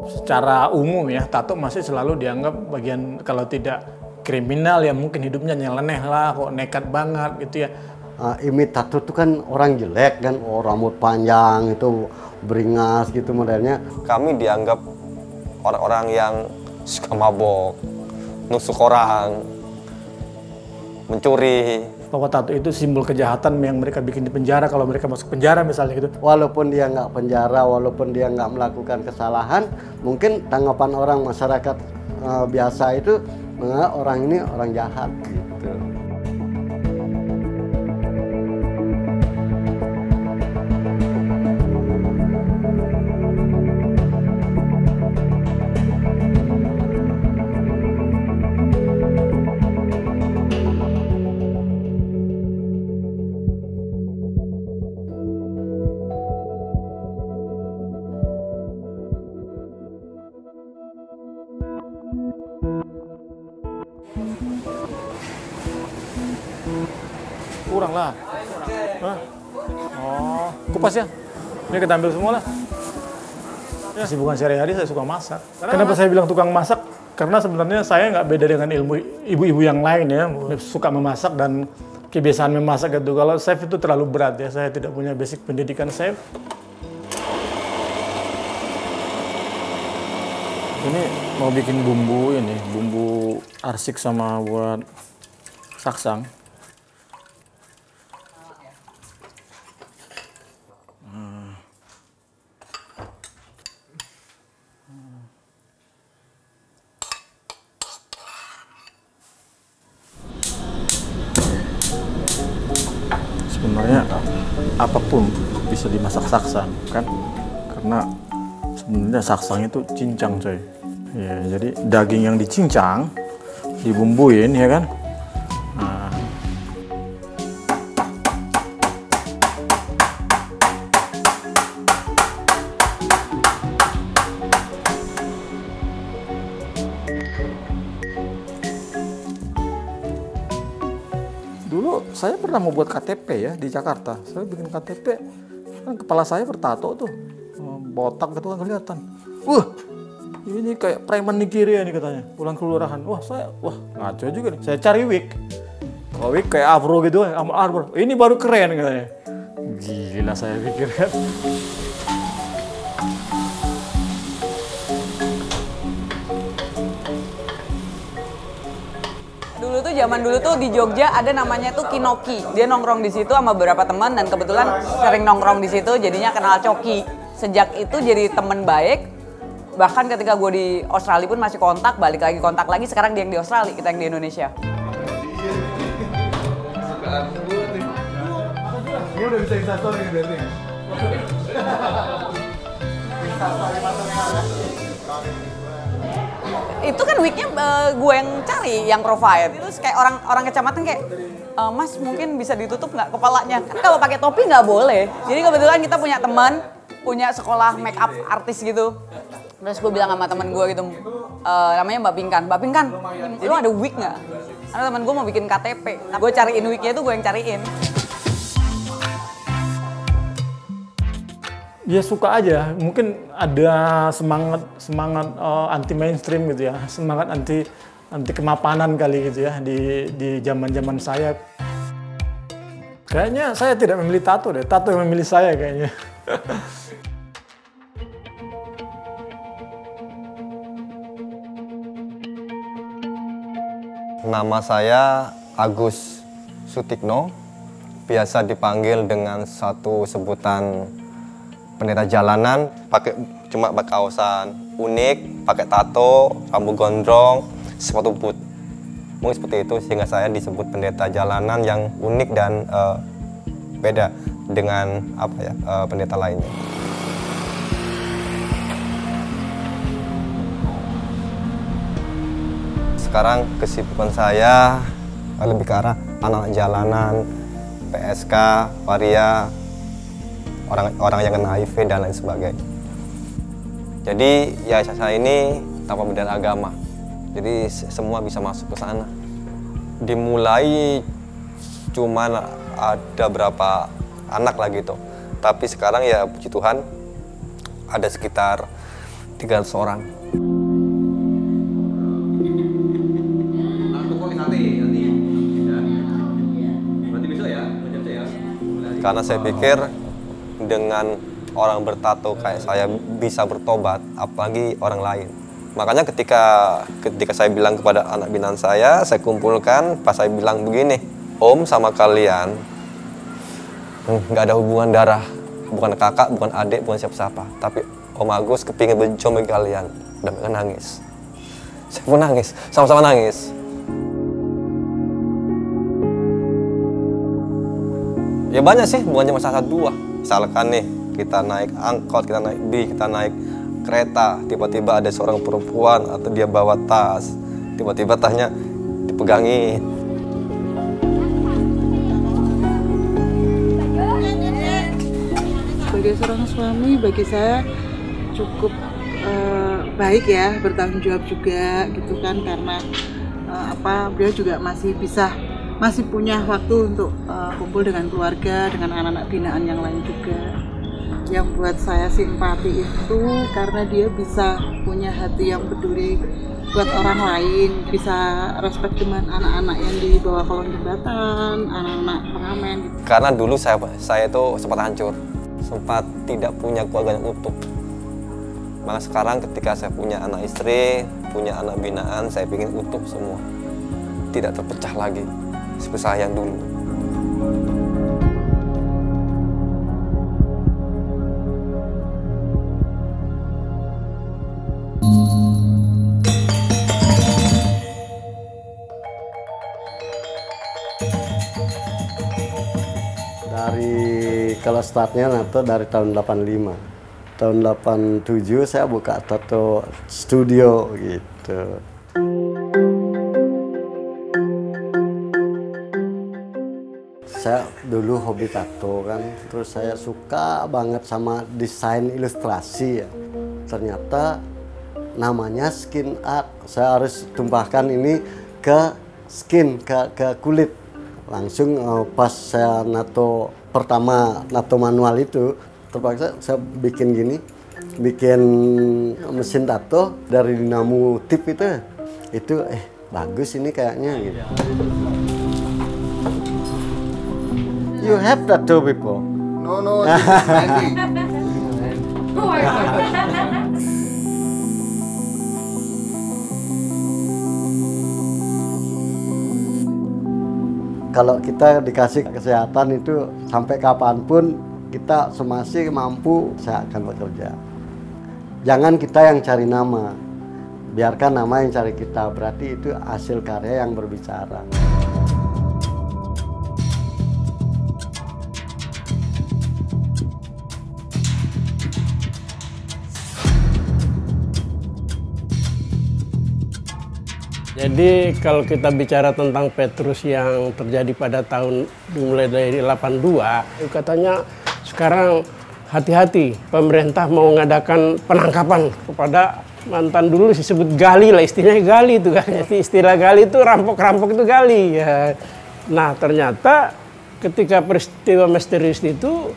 Secara umum ya, tato masih selalu dianggap bagian kalau tidak kriminal ya mungkin hidupnya nyeleneh lah, kok nekat banget gitu ya. Imitator itu kan orang jelek kan, rambut panjang itu beringas gitu modelnya. Kami dianggap orang-orang yang suka mabok, nusuk orang, mencuri. Bahwa tato itu simbol kejahatan yang mereka bikin di penjara kalau mereka masuk penjara misalnya gitu. Walaupun dia nggak penjara, walaupun dia nggak melakukan kesalahan, mungkin tanggapan orang masyarakat biasa itu menganggap orang ini orang jahat gitu. Kurang lah. Hah? Oh, kupas ya? Ini kita ambil semua lah. Ya. Kesibukan sehari-hari saya suka masak. Kenapa saya bilang tukang masak? Karena sebenarnya saya nggak beda dengan ilmu ibu-ibu yang lain ya. Suka memasak dan kebiasaan memasak gitu. Kalau chef itu terlalu berat ya. Saya tidak punya basic pendidikan chef. Ini mau bikin bumbu ini, bumbu arsik sama buat saksang. Sebenarnya apapun bisa dimasak saksang kan, karena sebenarnya saksang itu cincang coy. Ya, jadi daging yang dicincang dibumbuin ya kan. Nah. Dulu saya pernah mau buat KTP ya di Jakarta. Saya bikin KTP, kan kepala saya bertato tuh, botak gitu kan kelihatan. Ini kayak preman Nigeria nih katanya, pulang kelurahan. Wah ngaco juga nih. Saya cari wig. Kalau wig kayak afro gitu, afro. Ini baru keren katanya. Gila saya pikir kan. Zaman dulu tuh di Jogja ada namanya tuh Kinoki. Dia nongkrong di situ sama beberapa teman dan kebetulan sering nongkrong di situ jadinya kenal Coki. Sejak itu jadi teman baik. Bahkan ketika gue di Australia pun masih kontak lagi. Sekarang dia yang di Australia, kita yang di Indonesia. Ini udah bisa instastory nih berarti. Itu kan wignya gue yang cari, yang provide. Terus kayak orang kecamatan kayak, Mas mungkin bisa ditutup nggak kepalanya? Kan kalau pakai topi nggak boleh. Jadi kebetulan kita punya teman, punya sekolah make up artis gitu. Terus gue bilang sama temen gue gitu, namanya Mbak Pinkan, lu ada wig nggak? Karena temen gue mau bikin KTP. Gue cariin wignya itu gue yang cariin. Ya suka aja, mungkin ada semangat anti mainstream gitu ya, semangat anti kemapanan kali gitu ya di zaman saya. Kayaknya saya tidak memilih tato deh, tato yang memilih saya kayaknya. Nama saya Agus Sutikno, biasa dipanggil dengan satu sebutan pendeta jalanan, cuma pakai kaosan unik, pakai tato, rambut gondrong, sepatu boot. Mungkin seperti itu sehingga saya disebut pendeta jalanan yang unik dan beda dengan pendeta lainnya. Sekarang kesibukan saya lebih ke arah anak jalanan, PSK, waria, orang yang kena HIV dan lain sebagainya. Jadi yayasan saya ini tanpa beda agama, jadi semua bisa masuk ke sana. Dimulai cuman ada berapa anak lah gitu. Tapi sekarang ya puji Tuhan ada sekitar 300 orang. Karena saya pikir dengan orang bertato kayak saya bisa bertobat, apalagi orang lain. Makanya ketika saya bilang kepada anak binaan saya kumpulkan, pas saya bilang begini, Om sama kalian nggak ada hubungan darah, bukan kakak, bukan adik, bukan siapa-siapa. Tapi Om Agus kepingin berjuang bagi kalian, dan mereka nangis. Saya pun nangis, sama-sama nangis. Ya banyak sih, bukan cuma satu dua. Misalkan nih, kita naik angkot, kita naik bis, kita naik kereta, tiba-tiba ada seorang perempuan atau dia bawa tas, tiba-tiba tasnya dipegangin. Sebagai seorang suami, bagi saya cukup baik ya, bertanggung jawab juga gitu kan, karena beliau juga masih punya waktu untuk kumpul dengan keluarga, dengan anak-anak binaan yang lain juga. Yang buat saya simpati itu karena dia bisa punya hati yang peduli buat orang lain, bisa respect dengan anak-anak yang di bawah kolong jembatan, anak-anak pengamen. Karena dulu saya itu sempat hancur, sempat tidak punya keluarga yang utuh. Maka sekarang ketika saya punya anak istri, punya anak binaan, saya ingin utuh semua, tidak terpecah lagi seperti saya yang dulu. Kalau startnya nato dari tahun 85. Tahun 87 saya buka tato studio gitu. Saya dulu hobi tato kan, terus saya suka banget sama desain ilustrasi ya. Ternyata namanya skin art. Saya harus tumpahkan ini ke skin, ke kulit. Langsung pas saya nato pertama, nato manual itu, terpaksa saya bikin gini, bikin mesin tato dari dinamo tip itu bagus ini kayaknya gitu. You have tattoo before? No, this is magic. Kalau kita dikasih kesehatan itu sampai kapanpun kita semasih mampu, saya akan bekerja. Jangan kita yang cari nama, biarkan nama yang cari kita. Berarti itu hasil karya yang berbicara. Jadi kalau kita bicara tentang Petrus yang terjadi pada tahun mulai dari 82, katanya sekarang hati-hati pemerintah mau mengadakan penangkapan kepada mantan dulu disebut gali lah, istilahnya gali itu kan. Istilah gali itu rampok-rampok itu gali ya. Nah ternyata ketika peristiwa misterius itu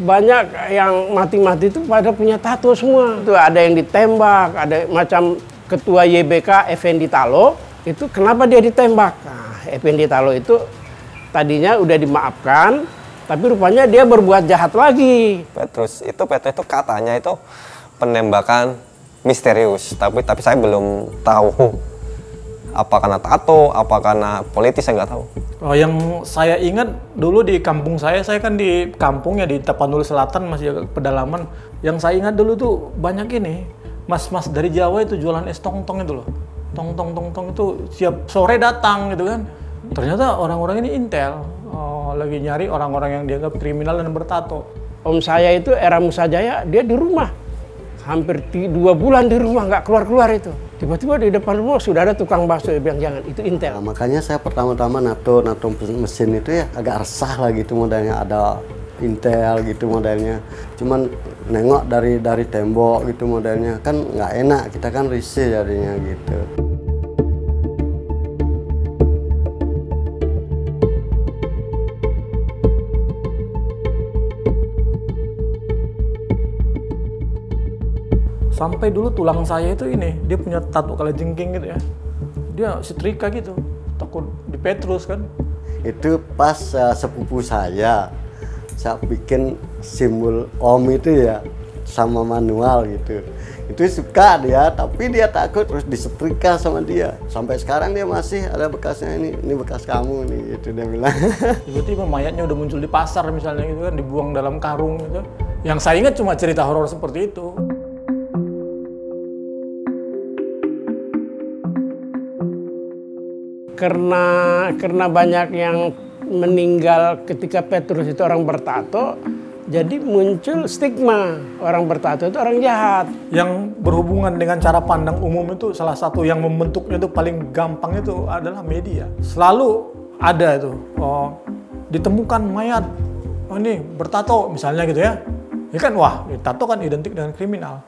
banyak yang mati-mati itu pada punya tato semua. Itu ada yang ditembak, ada macam Ketua YBK Effendi Talo, itu kenapa dia ditembak? Nah, Effendi Talo itu tadinya udah dimaafkan, tapi rupanya dia berbuat jahat lagi. Petrus itu katanya itu penembakan misterius, tapi saya belum tahu apa karena tato, apa karena politis, saya nggak tahu. Oh, yang saya ingat dulu di kampung saya kan di kampungnya di Tapanuli Selatan, masih pedalaman. Yang saya ingat dulu tuh banyak ini. Mas-mas dari Jawa itu jualan es tong-tong itu loh. Tong-tong itu siap sore datang gitu kan. Ternyata orang-orang ini intel. Lagi nyari orang-orang yang dianggap kriminal dan bertato. Om saya itu era Musa Jaya, dia di rumah. Hampir 2 bulan di rumah, nggak keluar-keluar itu. Tiba-tiba di depan rumah sudah ada tukang bakso, dia bilang jangan, itu intel. Nah, makanya saya pertama-tama nato mesin itu ya agak resah lah gitu modelnya. Ada intel gitu modelnya, cuman nengok dari tembok gitu modelnya kan nggak enak, kita kan risih jadinya gitu. Sampai dulu tulang saya itu ini, dia punya tato kalajengking gitu ya. Dia setrika gitu, takut di Petrus kan. Itu pas sepupu saya bikin simbol Om itu ya sama manual gitu. Itu suka dia, tapi dia takut terus disetrika sama dia. Sampai sekarang dia masih ada bekasnya, ini bekas kamu nih, gitu dia bilang. Tiba-tiba mayatnya udah muncul di pasar misalnya gitu kan, dibuang dalam karung gitu. Yang saya ingat cuma cerita horor seperti itu. Karena banyak yang meninggal ketika Petrus itu orang bertato, jadi muncul stigma orang bertato itu orang jahat. Yang berhubungan dengan cara pandang umum itu salah satu yang membentuknya itu paling gampang itu adalah media. Selalu ada itu, ditemukan mayat, ini bertato misalnya gitu ya. Ya kan, wah tato kan identik dengan kriminal.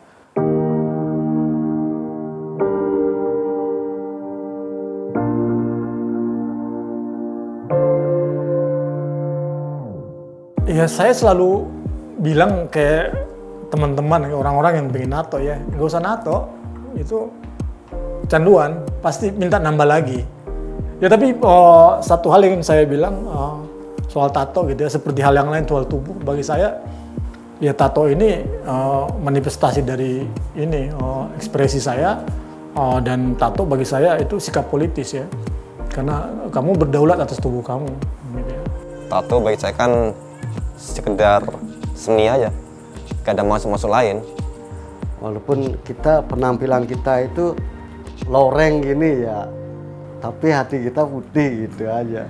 Ya saya selalu bilang ke teman-teman, orang-orang yang pengen nato ya, nggak usah nato, itu canduan, pasti minta nambah lagi. Ya tapi satu hal yang saya bilang soal tato gitu ya, seperti hal yang lain soal tubuh, bagi saya ya tato ini manifestasi dari ini ekspresi saya, dan tato bagi saya itu sikap politis ya, karena kamu berdaulat atas tubuh kamu. Gitu ya. Tato bagi saya kan sekedar seni aja, gak ada maksud-maksud lain. Walaupun penampilan kita itu loreng gini ya, tapi hati kita putih gitu aja.